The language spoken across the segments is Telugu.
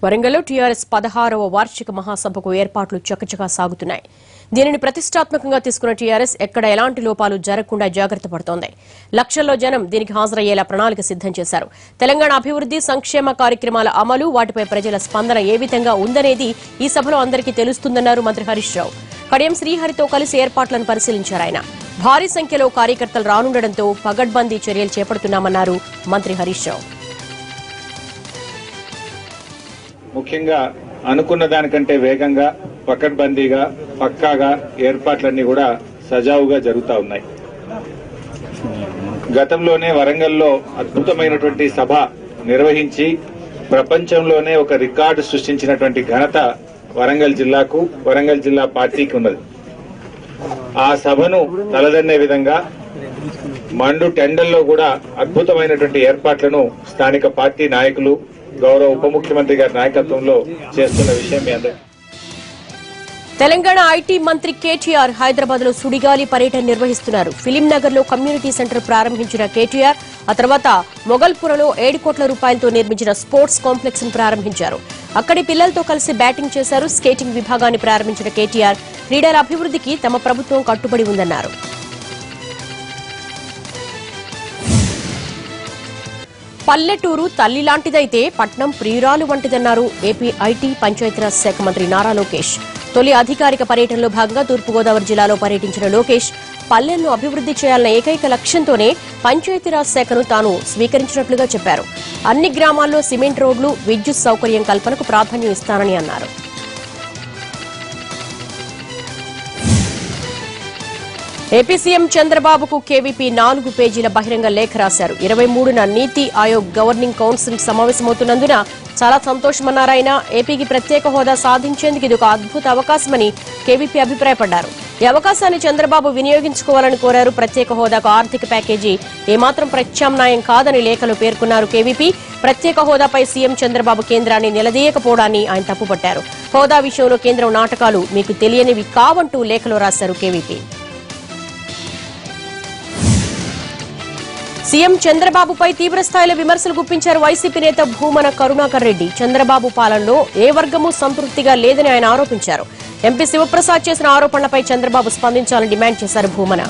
వరంగల్లో టీఆర్ఎస్ 16వ వార్షిక మహాసభకు ఏర్పాట్లు చకచకా సాగుతున్నాయి. దీనిని ప్రతిష్టాత్మకంగా తీసుకున్న టీఆర్ఎస్ ఎక్కడ ఎలాంటి లోపాలు జరగకుండా జాగ్రత్త పడుతోంది. లక్షల్లో జనం దీనికి హాజరయ్యేలా ప్రణాళిక సిద్దం చేశారు. తెలంగాణ అభివృద్ధి సంక్షేమ కార్యక్రమాల అమలు, వాటిపై ప్రజల స్పందన ఏ విధంగా ఉందనేది ఈ సభలో అందరికీ తెలుస్తుందన్నారు మంత్రి హరీష్ రావు. కడియం శ్రీహరితో కలిసి ఏర్పాట్లను పరిశీలించారు ఆయన. భారీ సంఖ్యలో కార్యకర్తలు రానుండడంతో పగడ్బందీ చర్యలు చేపడుతున్నామన్నారు మంత్రి హరీష్ రావు. ముఖ్యంగా అనుకున్న దానికంటే వేగంగా, పకడ్బందీగా, పక్కాగా ఏర్పాట్లన్నీ కూడా సజావుగా జరుగుతూ ఉన్నాయి. గతంలోనే వరంగల్లో అద్భుతమైనటువంటి సభ నిర్వహించి ప్రపంచంలోనే ఒక రికార్డు సృష్టించినటువంటి ఘనత వరంగల్ జిల్లాకు, వరంగల్ జిల్లా పార్టీకి ఉన్నది. ఆ సభను తలదన్నే విధంగా మండు టెండల్లో కూడా అద్భుతమైనటువంటి ఏర్పాట్లను స్థానిక పార్టీ నాయకులు, గౌరవ ఉప ముఖ్యమంత్రి గారి నాయకత్వంలో చేస్తున్న విషయం మీ అందరికీ. తెలంగాణ ఐటీ మంత్రి కేటీఆర్ హైదరాబాద్ లో సుడిగాలి పర్యటన నిర్వహిస్తున్నారు. ఫిలిం నగర్ లో కమ్యూనిటీ సెంటర్ ప్రారంభించిన కేటీఆర్ ఆ తర్వాత మొగల్పురలో 7 కోట్ల రూపాయలతో నిర్మించిన స్పోర్ట్స్ కాంప్లెక్స్ ను ప్రారంభించారు. అక్కడి పిల్లలతో కలిసి బ్యాటింగ్ చేశారు. స్కేటింగ్ విభాగాన్ని ప్రారంభించిన కేటీఆర్ క్రీడల అభివృద్ధికి తమ ప్రభుత్వం కట్టుబడి ఉందన్నారు. పల్లెటూరు తల్లి లాంటిదైతే పట్నం ప్రియురాలు వంటిదన్నారు ఏపీ ఐటీ పంచాయతీరాజ్ శాఖ మంత్రి నారా లోకేష్. తొలి అధికారిక పర్యటనలో భాగంగా తూర్పుగోదావరి జిల్లాలో పర్యటించిన లోకేష్ పల్లెలను అభివృద్ధి చేయాలన్న ఏకైక లక్ష్యంతోనే పంచాయతీరాజ్ శాఖను తాను స్వీకరించినట్లుగా చెప్పారు. అన్ని గ్రామాల్లో సిమెంట్ రోడ్లు, విద్యుత్ సౌకర్యం కల్పనకు ప్రాధాన్యం ఇస్తానని అన్నారు. ఏపీ సీఎం చంద్రబాబుకు కేవీపీ 4 పేజీల బహిరంగ లేఖ రాశారు. 23న నీతి ఆయోగ్ గవర్నింగ్ కౌన్సిల్ సమావేశమవుతున్నందున చాలా సంతోషమన్నారు ఆయన. ఏపీకి ప్రత్యేక హోదా సాధించేందుకు ఇది ఒక అద్భుత అవకాశమని కేవీపీ అభిప్రాయపడ్డారు. ఈ అవకాశాన్ని చంద్రబాబు వినియోగించుకోవాలని కోరారు. ప్రత్యేక హోదాకు ఆర్థిక ప్యాకేజీ ఏమాత్రం ప్రత్యామ్నాయం కాదని లేఖలో పేర్కొన్నారు కేవీపీ. ప్రత్యేక హోదాపై సీఎం చంద్రబాబు కేంద్రాన్ని నిలదీయకపోవడాన్ని ఆయన తప్పుపట్టారు. హోదా విషయంలో కేంద్రం నాటకాలు మీకు తెలియనివి కావంటూ లేఖలో రాశారు కేవీపీ. సీఎం చంద్రబాబుపై తీవ్రస్థాయిలో విమర్శలు గుప్పించారు వైసీపీ నేత భూమన కరుణాకర్ రెడ్డి. చంద్రబాబు పాలనలో ఏ వర్గమూ సంతృప్తిగా లేదని ఆయన ఆరోపించారు. ఎంపీ శివప్రసాద్ చేసిన ఆరోపణలపై చంద్రబాబు స్పందించాలని డిమాండ్ చేశారు భూమన.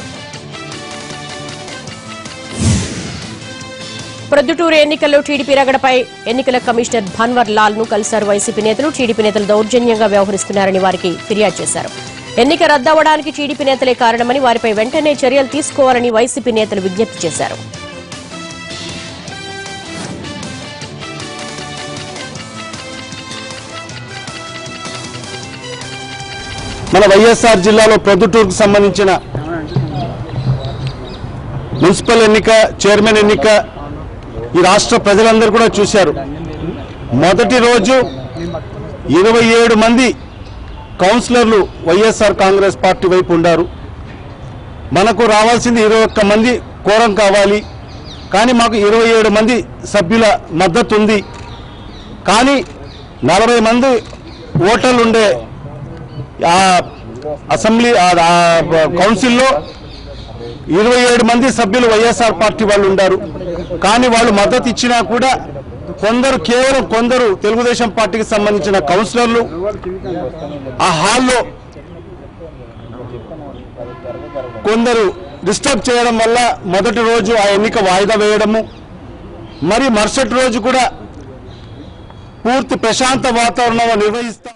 ప్రొద్దుటూరు ఎన్నికల్లో టీడీపీ రగడపై ఎన్నికల కమిషనర్ భన్వర్ లాల్ ను కలిశారు వైసీపీ నేతలు. టీడీపీ నేతలు దౌర్జన్యంగా వ్యవహరిస్తున్నారని వారికి ఫిర్యాదు చేశారు. ఎన్నిక రద్దవడానికి టీడీపీ నేతలే కారణమని, వారిపై వెంటనే చర్యలు తీసుకోవాలని వైసీపీ నేతలు విజ్ఞప్తి చేశారు. మన వైఎస్ఆర్ జిల్లాలో ప్రొద్దుటూరుకు సంబంధించిన మున్సిపల్ ఎన్నిక, చైర్మన్ ఎన్నిక ఈ రాష్ట్ర ప్రజలందరూ కూడా చూశారు. మొదటి రోజు 27 మంది కౌన్సిలర్లు వైఎస్ఆర్ కాంగ్రెస్ పార్టీ వైపు ఉన్నారు. మనకు రావాల్సింది 21 మంది కోరం కావాలి, కానీ మాకు 27 మంది సభ్యుల మద్దతు ఉంది. కానీ 40 మంది ఓటర్లు ఉండే అసెంబ్లీ కౌన్సిల్లో 27 మంది సభ్యులు వైఎస్ఆర్ పార్టీ వాళ్ళు ఉన్నారు. కానీ వాళ్ళు మద్దతు ఇచ్చినా కూడా కేవలం కొందరు తెలుగుదేశం పార్టీకి సంబంధించిన కౌన్సిలర్లు ఆ హాల్లో కొందరు డిస్టర్బ్ చేయడం వల్ల మొదటి రోజు ఆ ఎన్నిక వాయిదా వేయడము, మరి మరుసటి రోజు కూడా పూర్తి ప్రశాంత వాతావరణంలో నిర్వహిస్తాం.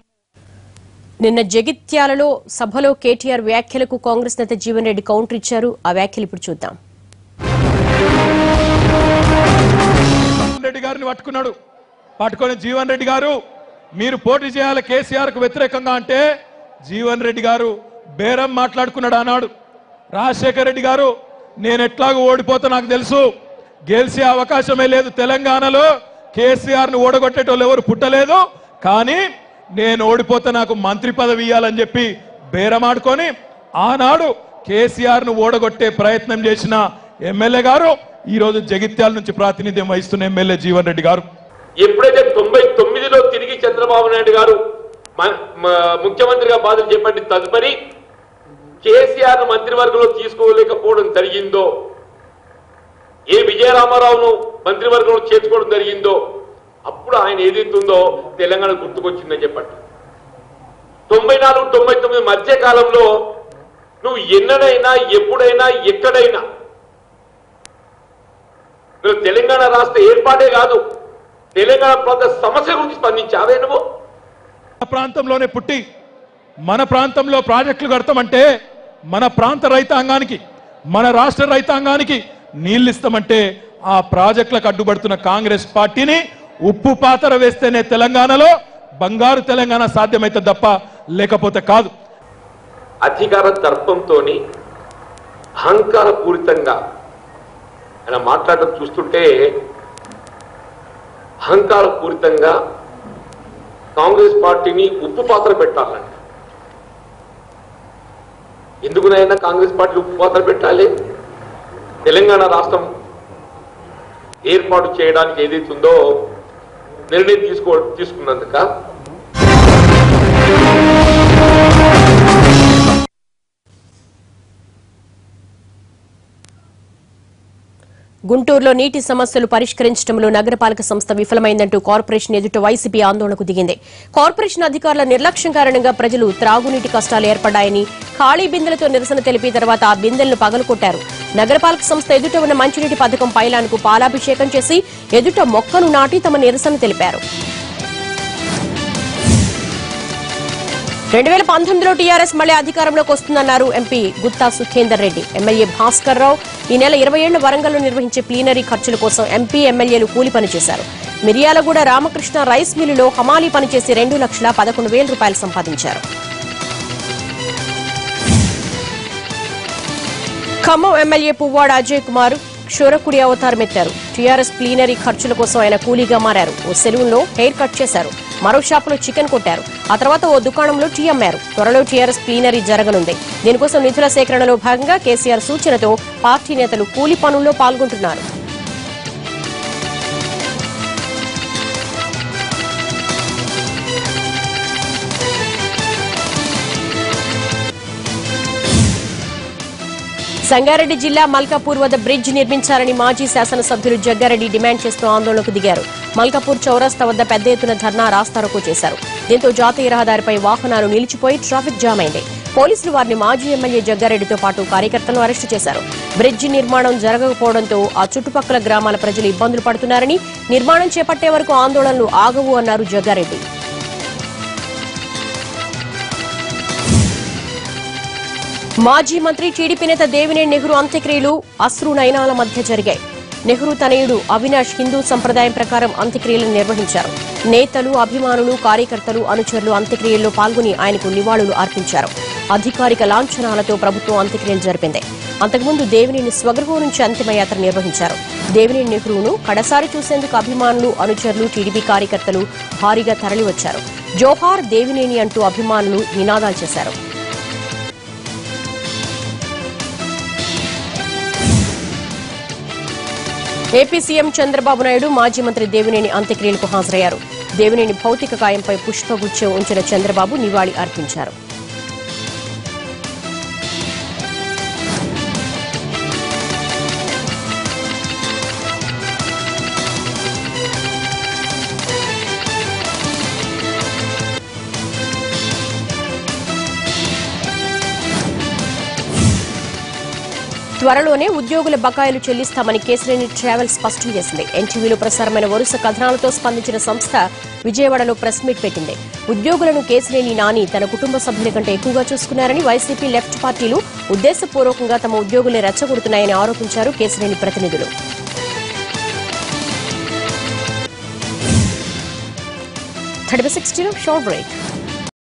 నిన్న జగిత్యాలలో సభలో కేటీఆర్ వ్యాఖ్యలకు కాంగ్రెస్ నేత జీవన్ రెడ్డి కౌంటర్ ఇచ్చారు. ఆ వ్యాఖ్యలు ఇప్పుడు చూద్దాం. రెడ్డి గారిని పట్టుకొని జీవన్ రెడ్డి గారు మీరు పోటీ చేయాలి కేసీఆర్ కు వ్యతిరేకంగా అంటే జీవన్ రెడ్డి గారు బేరం మాట్లాడుకున్నాడు అన్నాడు. రాజశేఖర్ రెడ్డి గారు నేను ఎట్లాగో ఓడిపోతా నాకు తెలుసు, గెలిచే అవకాశమే లేదు, తెలంగాణలో కేసీఆర్ ను ఓడగొట్టేటోళ్ళు ఎవరు పుట్టలేదు, కానీ నేను ఓడిపోతే నాకు మంత్రి పదవి ఇవ్వాలని చెప్పి బేరమాడుకొని ఆనాడు కేసీఆర్ ను ఓడగొట్టే ప్రయత్నం చేసిన ఎమ్మెల్యే గారు ఈ రోజు జగిత్యాల నుంచి ప్రాతినిధ్యం వహిస్తున్న ఎమ్మెల్యే జీవన్ రెడ్డి గారు. ఎప్పుడైతే 99లో తిరిగి చంద్రబాబు నాయుడు గారు ముఖ్యమంత్రిగా బాధ్యత చేపట్టిన తదుపరి కేసీఆర్ మంత్రివర్గంలో తీసుకోలేకపోవడం జరిగిందో, ఏ విజయరామారావును మంత్రివర్గంలో చేర్చుకోవడం జరిగిందో, అప్పుడు ఆయన ఏదైతుందో తెలంగాణ గుర్తుకొచ్చిందని చెప్పండి. 94-99 మధ్య కాలంలో నువ్వు ఎన్నడైనా ఎప్పుడైనా ఎక్కడైనా నువ్వు తెలంగాణ రాష్ట్ర ఏర్పాటే కాదు తెలంగాణ ప్రాంత సమస్య గురించి స్పందించావే నువ్వు? ప్రాంతంలోనే పుట్టి మన ప్రాంతంలో ప్రాజెక్టులు కడతామంటే మన ప్రాంత రైతాంగానికి మన రాష్ట్ర రైతాంగానికి నీళ్లు ఇస్తామంటే ఆ ప్రాజెక్టులకు అడ్డుపడుతున్న కాంగ్రెస్ పార్టీని ఉప్పు పాతర వేస్తేనే తెలంగాణలో బంగారు తెలంగాణ సాధ్యమైతే తప్ప లేకపోతే కాదు. అధికార దర్పంతో అహంకార పూరితంగా ఆయన మాట్లాడటం చూస్తుంటే అహంకార పూరితంగా కాంగ్రెస్ పార్టీని ఉప్పు పాత్ర పెట్టాలండి. ఎందుకునైనా కాంగ్రెస్ పార్టీ ఉప్పు పాత్ర పెట్టాలి? తెలంగాణ రాష్ట్రం ఏర్పాటు చేయడానికి ఏదైతుందో నిర్ణయం తీసుకున్నందుక గుంటూరులో నీటి సమస్యలు పరిష్కరించడంలో నగరపాలక సంస్థ విఫలమైందంటూ కార్పొరేషన్ ఎదుట వైసీపీ ఆందోళనకు దిగింది. కార్పొరేషన్ అధికారుల నిర్లక్ష్యం కారణంగా ప్రజలు త్రాగునీటి కష్టాలు ఏర్పడ్డాయని ఖాళీ బిందెలతో నిరసన తెలిపి తర్వాత ఆ బిందెలను పగలకొట్టారు. నగరపాలక సంస్థ ఎదుట ఉన్న మంచినీటి పథకం పైలాన్కు పాలాభిషేకం చేసి ఎదుట మొక్కను నాటి తమ నిరసన తెలిపారు. 2019లో టీఆర్ఎస్ మళ్లీ అధికారంలోకి వస్తుందన్నారు ఎంపీ గుత్తా సుఖేందర్ రెడ్డి. ఎమ్మెల్యే భాస్కర్ రావు ఈ నెల 27 వరంగల్లో నిర్వహించే ప్లీనరీ ఖర్చుల కోసం ఎంపీ ఎమ్మెల్యేలు కూలి పనిచేశారు. మిర్యాలగూడ రామకృష్ణ రైస్ మిల్లులో హమాలీ పనిచేసి 2,11,000 రూపాయలు సంపాదించారు. ఖమ్మం ఎమ్మెల్యే పువ్వాడ అజయ్ కుమార్ క్షురకుడి అవతారమెత్తారు. టీఆర్ఎస్ ప్లీనరీ ఖర్చుల కోసం ఆయన కూలీగా మారారు. ఓ సెలూన్లో హెయిర్ కట్ చేశారు. మరో షాపులో చికెన్ కొట్టారు. ఆ తర్వాత ఓ దుకాణంలో టీ అమ్మారు. త్వరలో టీఆర్ఎస్ ప్లీనరీ జరగనుంది. దీనికోసం నిధుల సేకరణలో భాగంగా కేసీఆర్ సూచనతో పార్టీ నేతలు కూలీ పనుల్లో పాల్గొంటున్నారు. సంగారెడ్డి జిల్లా మల్కాపూర్ వద్ద బ్రిడ్జ్ నిర్మించాలని మాజీ శాసనసభ్యులు జగ్గారెడ్డి డిమాండ్ చేస్తూ ఆందోళనకు దిగారు. మల్కాపూర్ చౌరస్తా వద్ద పెద్ద ఎత్తున ధర్నా రాస్తారోకో చేశారు. దీంతో జాతీయ రహదారిపై వాహనాలు నిలిచిపోయి ట్రాఫిక్ జామ్ అయింది. పోలీసులు వారిని మాజీ ఎమ్మెల్యే జగ్గారెడ్డితో పాటు కార్యకర్తలను అరెస్టు చేశారు. బ్రిడ్జి నిర్మాణం జరగకపోవడంతో ఆ చుట్టుపక్కల గ్రామాల ప్రజలు ఇబ్బందులు పడుతున్నారని, నిర్మాణం చేపట్టే వరకు ఆందోళనలు ఆగవు అన్నారు జగ్గారెడ్డి. మాజీ మంత్రి టీడీపీ నేత దేవినేని నెహ్రూ అంత్యక్రియలు అశ్రు నయనాల మధ్య జరిగాయి. నెహ్రూ తనయుడు అవినాష్ హిందూ సంప్రదాయం ప్రకారం అంత్యక్రియలను నిర్వహించారు. నేతలు, అభిమానులు, కార్యకర్తలు, అనుచరులు అంత్యక్రియల్లో పాల్గొని ఆయనకు నివాళులు అర్పించారు. అధికారిక లాంఛనాలతో ప్రభుత్వం అంత్యక్రియలు జరిపింది. అంతకుముందు దేవినేని స్వగృహం నుంచి అంతిమయాత్ర నిర్వహించారు. దేవినేని నెహ్రూను కడసారి చూసేందుకు అభిమానులు, అనుచరులు, టీడీపీ కార్యకర్తలు భారీగా తరలివచ్చారు. జోహార్ దేవినేని అంటూ అభిమానులు నినాదాలు చేశారు. ఏపీ సీఎం చంద్రబాబు నాయుడు మాజీ మంత్రి దేవినేని అంత్యక్రియలకు హాజరయ్యారు. దేవినేని భౌతిక కాయంపై పుష్పగుచ్చం ఉంచిన చంద్రబాబు నివాళి అర్పించారు. త్వరలోనే ఉద్యోగుల బకాయిలు చెల్లిస్తామని కేశినేని ట్రావెల్స్ స్పష్టం చేసింది. ఎన్టీవీలో ప్రసారమైన వరుస కథనాలతో స్పందించిన సంస్థ విజయవాడలో ప్రెస్ మీట్ పెట్టింది. ఉద్యోగులను కేశినేని నాని తన కుటుంబ సభ్యుల కంటే ఎక్కువగా చూసుకున్నారని వైసీపీ లెఫ్ట్ పార్టీలు ఉద్దేశపూర్వకంగా తమ ఉద్యోగుల్ని రెచ్చగొడుతున్నాయని ఆరోపించారు కేశినేని ప్రతినిధులు. 30 by 60 short break.